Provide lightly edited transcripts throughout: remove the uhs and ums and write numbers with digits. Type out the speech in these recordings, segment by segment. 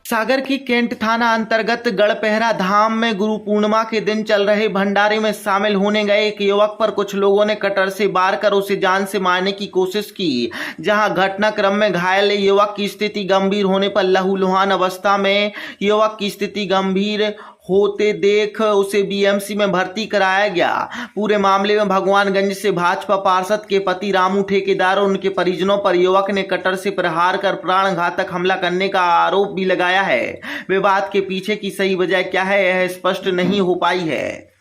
सागर की कैंट थाना अंतर्गत गढ़पहरा धाम में गुरु पूर्णिमा के दिन चल रहे भंडारे में शामिल होने गए एक युवक पर कुछ लोगों ने कटर से वार कर उसे जान से मारने की कोशिश की। जहां घटनाक्रम में घायल युवक की स्थिति गंभीर होने पर लहूलुहान अवस्था में युवक की स्थिति गंभीर होते देख उसे बीएमसी में भर्ती कराया गया। पूरे मामले में भगवानगंज से भाजपा पार्षद के पति रामू ठेकेदार और उनके परिजनों पर युवक ने कटर से प्रहार कर प्राणघातक हमला करने का आरोप भी लगाया है। विवाद के पीछे की सही वजह क्या है यह स्पष्ट नहीं हो पाई है।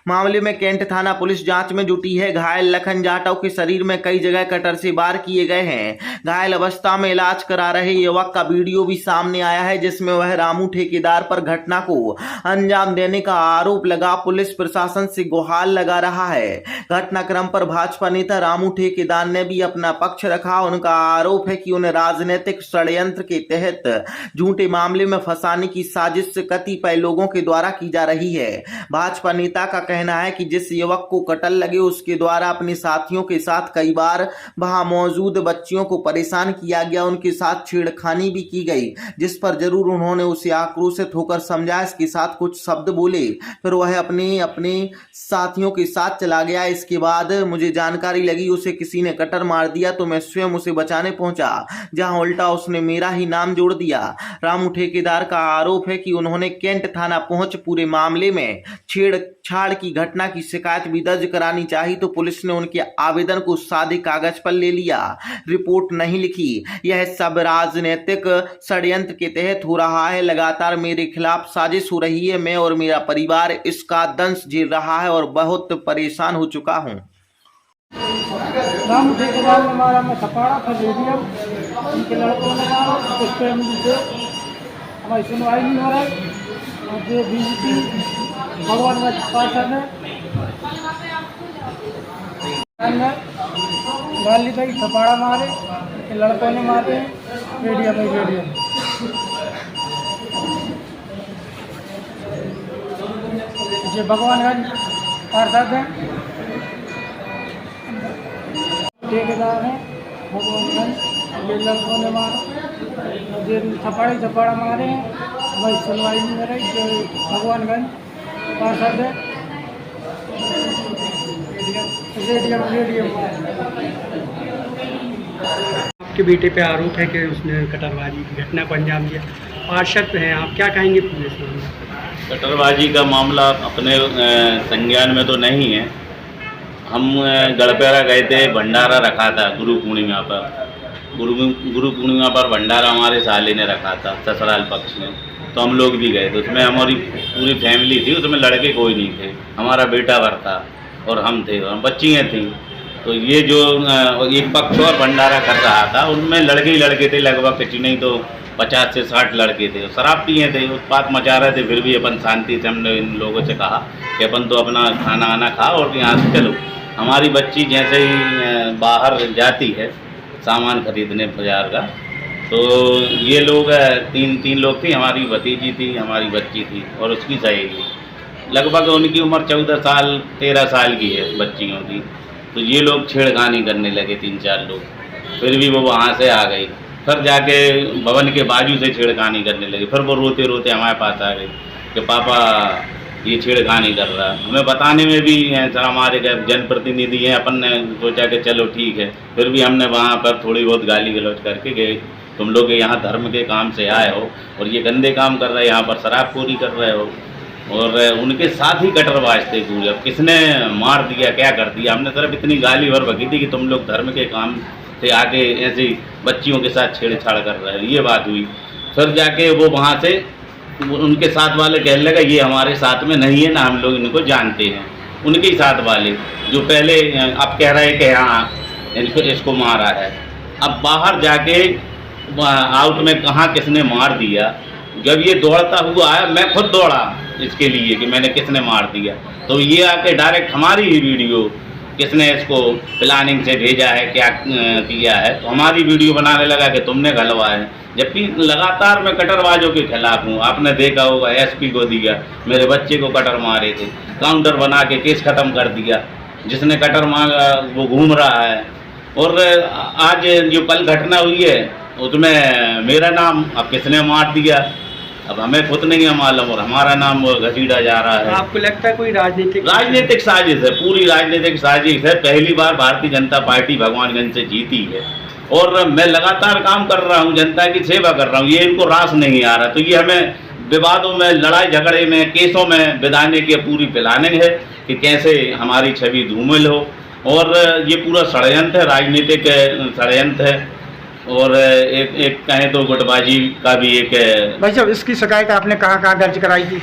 मामले में कैंट थाना पुलिस जांच में जुटी है। घायल लखन जाटव के शरीर में कई जगह कटर से वार किए गए हैं। घायल अवस्था में इलाज करा रहे युवक का वीडियो भी सामने आया है जिसमें वह रामू ठेकेदार पर घटना को अंजाम देने का आरोप लगा पुलिस प्रशासन से गुहार लगा रहा है। घटनाक्रम पर भाजपा नेता रामू ठेकेदार ने भी अपना पक्ष रखा। उनका आरोप है कि उन्हें राजनीतिक षड्यंत्र के तहत झूठे मामले में फंसाने की साजिश कतिपय लोगों के द्वारा की जा रही है। भाजपा नेता का कहना है कि जिस युवक को कटल लगे उसके द्वारा अपने साथियों के साथ कई बार वहां मौजूद बच्चियों को परेशान किया गया, उनके साथ छेड़खानी भी की गई, जिस पर जरूर उन्होंने उसे आक्रोशित होकर समझा, इसके साथ कुछ शब्द बोले, फिर वह अपने साथियों के साथ चला गया। इसके बाद मुझे जानकारी लगी उसे किसी ने कटर मार दिया तो मैं स्वयं उसे बचाने पहुंचा, जहां उल्टा उसने मेरा ही नाम जोड़ दिया। रामू ठेकेदार का आरोप है कि उन्होंने कैंट थाना पहुंच पूरे मामले में छेड़छाड़ की घटना की शिकायत भी दर्ज करानी चाहिए तो पुलिस ने उनके आवेदन को सादे कागज पर ले लिया, रिपोर्ट नहीं लिखी। यह सब राजनीतिक षड्यंत्र के तहत हो रहा है। लगातार मेरे खिलाफ साजिश हो रही है। मैं और मेरा परिवार इसका दंश झेल रहा है और बहुत परेशान हो चुका हूँ। रामू ठेकेदार ने मारा, मैं थपाड़ा था रेडियम, उनके लड़कों ने मारा, उस पर मुझे हमारी सुनवाई नहीं हो रही। और जो बीजेपी भगवानगंज पार्षद है गाली भाई थपाड़ा मारे, उनके लड़कों ने मारे रेडियम भाई रेडियम। जो भगवानगंज पार्षद है ठेकेदार है भगवानगंज, ये लड़कों ने मारा, जो थपाड़ा मारे हैं, भाई सुनवाई नहीं हो रही। जो भगवानगंज पार्षद है रेडियम आपके बेटे पे आरोप है कि उसने कटरबाजी की घटना को अंजाम दिया। पार्षद हैं आप, क्या कहेंगे पुलिस में? कटरबाजी का मामला अपने संज्ञान में तो नहीं है। हम गढ़पहरा गए थे, भंडारा रखा था गुरु पूर्णिमा पर। गुरु पूर्णिमा पर भंडारा हमारे साले ने रखा था ससुराल पक्ष में, तो हम लोग भी गए थे। उसमें हमारी पूरी फैमिली थी, उसमें लड़के कोई नहीं थे, हमारा बेटा भर था और हम थे और बच्चियाँ थीं। तो ये जो एक पक्ष और भंडारा कर रहा था उनमें लड़के ही लड़के थे, लगभग कुछ नहीं तो 50 से 60 लड़के थे। शराब पिए थे, उत्पात मचा रहे थे। फिर भी अपन शांति से हमने इन लोगों से कहा कि अपन तो अपना खाना आना खा और यहाँ से चलो। हमारी बच्ची जैसे ही बाहर जाती है सामान खरीदने बाजार का, तो ये लोग तीन लोग थी, हमारी भतीजी थी, हमारी बच्ची थी और उसकी सहेली। लगभग उनकी उम्र 14 साल 13 साल की है बच्चियों की। तो ये लोग छेड़खानी करने लगे 3-4 लोग, फिर भी वो वहाँ से आ गई। फिर जाके भवन के बाजू से छेड़खानी करने लगे। फिर वो रोते रोते हमारे पास आ गई कि पापा ये छेड़खानी कर रहा है। हमें बताने में भी सर हमारे जनप्रतिनिधि हैं, अपन ने सोचा कि चलो ठीक है। फिर भी हमने वहाँ पर थोड़ी बहुत गाली गलौज करके गए, तुम लोग यहाँ धर्म के काम से आए हो और ये गंदे काम कर रहे हो, यहाँ पर शराबखोरी कर रहे हो। और उनके साथ ही कटरबाज थे पूरे। अब किसने मार दिया क्या कर दिया, हमने सिर्फ इतनी गाली भर बकी थी कि तुम लोग धर्म के काम से आके ऐसी बच्चियों के साथ छेड़छाड़ कर रहे हो, ये बात हुई। फिर जाके वो वहाँ से उनके साथ वाले कहने लगा ये हमारे साथ में नहीं है ना, हम लोग इनको जानते हैं। उनके ही साथ वाले जो पहले अब कह रहे हैं कि हाँ इसको मारा है। अब बाहर जाके आउट में कहाँ किसने मार दिया, जब ये दौड़ता हुआ आया, मैं खुद दौड़ा इसके लिए कि मैंने किसने मार दिया, तो ये आके डायरेक्ट हमारी ही वीडियो किसने इसको प्लानिंग से भेजा है क्या किया है, तो हमारी वीडियो बनाने लगा कि तुमने गलवा है। जबकि लगातार मैं कटरबाजों के खिलाफ हूँ। आपने देखा होगा एसपी को दिया, मेरे बच्चे को कटर मारे थे, काउंटर बना के केस ख़त्म कर दिया। जिसने कटर मांगा वो घूम रहा है। और आज जो कल घटना हुई है उसमें मेरा नाम अब किसने मार दिया, अब हमें खुद नहीं है मालूम और हमारा नाम घसीटा जा रहा है। आपको लगता है कोई राजनीतिक साजिश है, पूरी राजनीतिक साजिश है। पहली बार भारतीय जनता पार्टी भगवानगंज से जीती है और मैं लगातार काम कर रहा हूँ, जनता की सेवा कर रहा हूँ। ये इनको रास नहीं आ रहा, तो ये हमें विवादों में, लड़ाई झगड़े में, केसों में बिताने की पूरी प्लानिंग है कि कैसे हमारी छवि धूमिल हो। और ये पूरा षड्यंत्र है, राजनीतिक षड्यंत्र है और एक कहें तो गुटबाजी का भी एक। भाई साहब, इसकी शिकायत आपने कहाँ दर्ज कराई थी?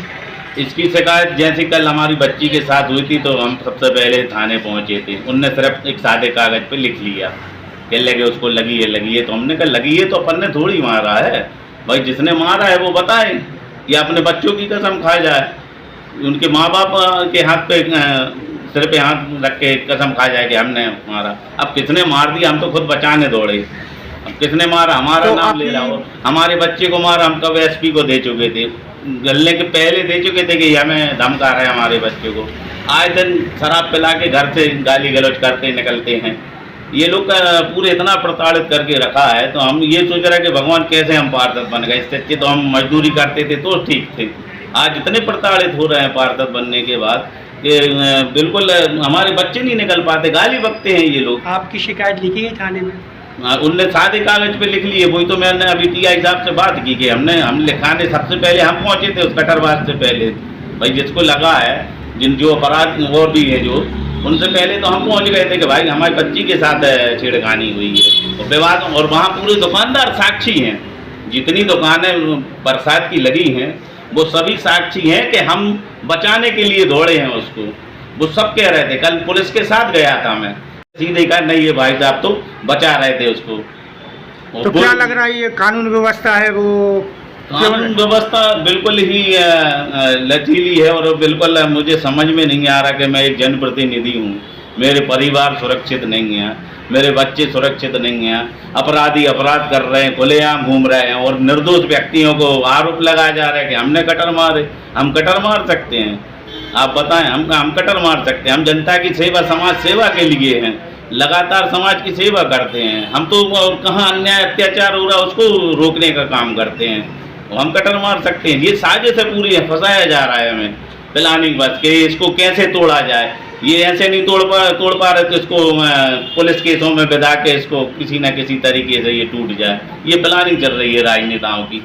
इसकी शिकायत जैसे कल हमारी बच्ची के साथ हुई थी तो हम सबसे पहले थाने पहुंचे थे। उनने सिर्फ एक सादे कागज पे लिख लिया कि लगे उसको लगी है, तो हमने कहा लगी है तो अपन ने थोड़ी मारा है भाई, जिसने मारा है वो बताए या अपने बच्चों की कसम खा जाए, उनके माँ बाप के हाथ पे सिर पे हाथ रख के कसम खा जाए कि हमने मारा। अब किसने मार दिया, हम तो खुद बचाने दौड़े। अब किसने मारा, हमारा तो नाम ले रहा हो। हमारे बच्चे को मारा, हम कब एसपी को दे चुके थे, गलने के पहले दे चुके थे कि हमें धमका रहे हैं हमारे बच्चे को। आए दिन शराब पिला के घर से गाली गलौज करते निकलते हैं। ये लोग पूरे इतना प्रताड़ित करके रखा है, तो हम ये सोच रहे हैं कि भगवान कैसे हम पार्षद बन गए। इससे अच्छे तो हम मजदूरी करते थे तो ठीक थे। आज इतने प्रताड़ित हो रहे हैं पार्षद बनने के बाद कि बिल्कुल हमारे बच्चे नहीं निकल पाते, गाली बकते हैं ये लोग। आपकी शिकायत लिखी गई थाने में? उनने सादे कागज पे लिख लिए, वही तो मैंने अभी टीआई साहब से बात की कि हम लिखाने सबसे पहले हम पहुंचे थे उस कटरवाज से पहले। भाई जिसको लगा है, जो अपराध और भी है जो, उनसे पहले तो हम पहुंच गए थे कि भाई हमारी बच्ची के साथ छेड़खानी हुई है और विवाद। और वहाँ पूरे दुकानदार साक्षी हैं, जितनी दुकानें बरसात की लगी हैं वो सभी साक्षी हैं कि हम बचाने के लिए दौड़े हैं उसको। वो सब कह रहे थे, कल पुलिस के साथ गया था मैं, सीधे कहा नहीं ये भाई साहब तो बचा रहे थे उसको। तो क्या लग रहा है ये कानून व्यवस्था है वो? कानून व्यवस्था बिल्कुल ही लचीली है और बिल्कुल मुझे समझ में नहीं आ रहा कि मैं एक जनप्रतिनिधि हूँ, मेरे परिवार सुरक्षित नहीं है, मेरे बच्चे सुरक्षित नहीं हैं। अपराधी अपराध कर रहे हैं, खुलेआम घूम रहे हैं और निर्दोष व्यक्तियों को आरोप लगाया जा रहा है कि हमने कटर मारे। हम कटर मार सकते हैं? आप बताएं, हम कटर मार सकते हैं? हम जनता की सेवा, समाज सेवा के लिए हैं, लगातार समाज की सेवा करते हैं। हम तो कहाँ अन्याय अत्याचार हो रहा है उसको रोकने का काम करते हैं, हम कटर मार सकते हैं? ये साजिश है पूरी है, फंसाया जा रहा है हमें प्लानिंग बस के इसको कैसे तोड़ा जाए। ये ऐसे नहीं तोड़ पा रहे तो इसको पुलिस केसों में बिधा के इसको किसी न किसी तरीके से ये टूट जाए। ये प्लानिंग चल रही है राजनेताओं की।